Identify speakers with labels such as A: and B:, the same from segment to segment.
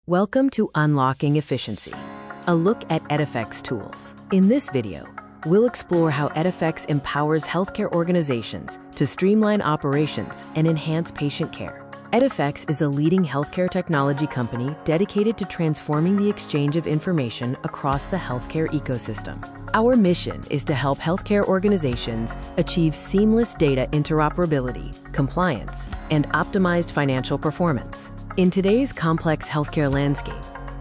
A: Welcome to Unlocking Efficiency, a look at Edifecs tools. In this video, we'll explore how Edifecs empowers healthcare organizations to streamline operations and enhance patient care. Edifecs is a leading healthcare technology company dedicated to transforming the exchange of information across the healthcare ecosystem. Our mission is to help healthcare organizations achieve seamless data interoperability, compliance, and optimized financial performance. In today's complex healthcare landscape,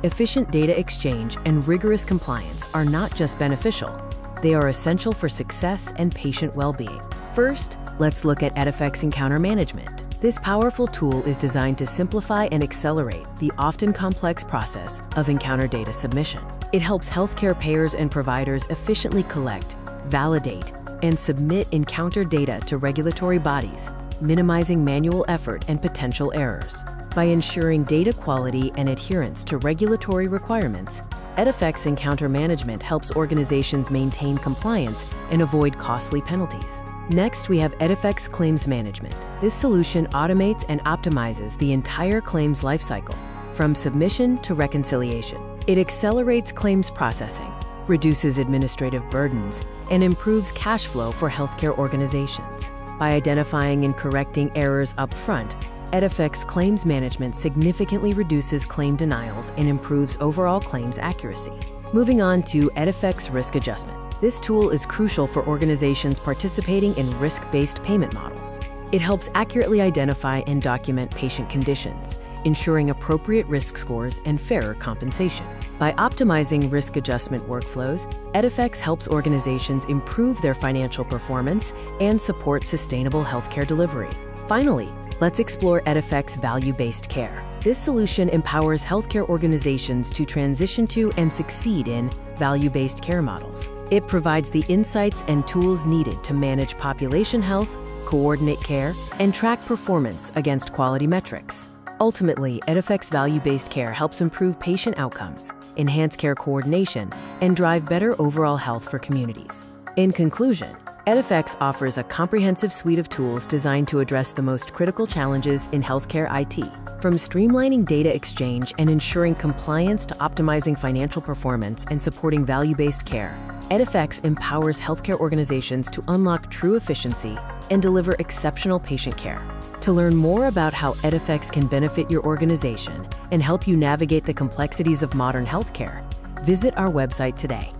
A: efficient data exchange and rigorous compliance are not just beneficial, they are essential for success and patient well-being. First, let's look at Edifecs Encounter Management. This powerful tool is designed to simplify and accelerate the often complex process of encounter data submission. It helps healthcare payers and providers efficiently collect, validate, and submit encounter data to regulatory bodies, minimizing manual effort and potential errors. By ensuring data quality and adherence to regulatory requirements, Edifecs Encounter Management helps organizations maintain compliance and avoid costly penalties. Next, we have Edifecs Claims Management. This solution automates and optimizes the entire claims lifecycle, from submission to reconciliation. It accelerates claims processing, reduces administrative burdens, and improves cash flow for healthcare organizations. By identifying and correcting errors upfront, Edifecs Claims Management significantly reduces claim denials and improves overall claims accuracy. Moving on to Edifecs Risk Adjustment. This tool is crucial for organizations participating in risk-based payment models. It helps accurately identify and document patient conditions, ensuring appropriate risk scores and fairer compensation. By optimizing risk adjustment workflows, Edifecs helps organizations improve their financial performance and support sustainable healthcare delivery. Finally, let's explore Edifecs Value-Based Care. This solution empowers healthcare organizations to transition to and succeed in value-based care models. It provides the insights and tools needed to manage population health, coordinate care, and track performance against quality metrics. Ultimately, Edifecs Value-Based Care helps improve patient outcomes, enhance care coordination, and drive better overall health for communities. In conclusion, Edifecs offers a comprehensive suite of tools designed to address the most critical challenges in healthcare IT. From streamlining data exchange and ensuring compliance to optimizing financial performance and supporting value-based care, Edifecs empowers healthcare organizations to unlock true efficiency and deliver exceptional patient care. To learn more about how Edifecs can benefit your organization and help you navigate the complexities of modern healthcare, visit our website today.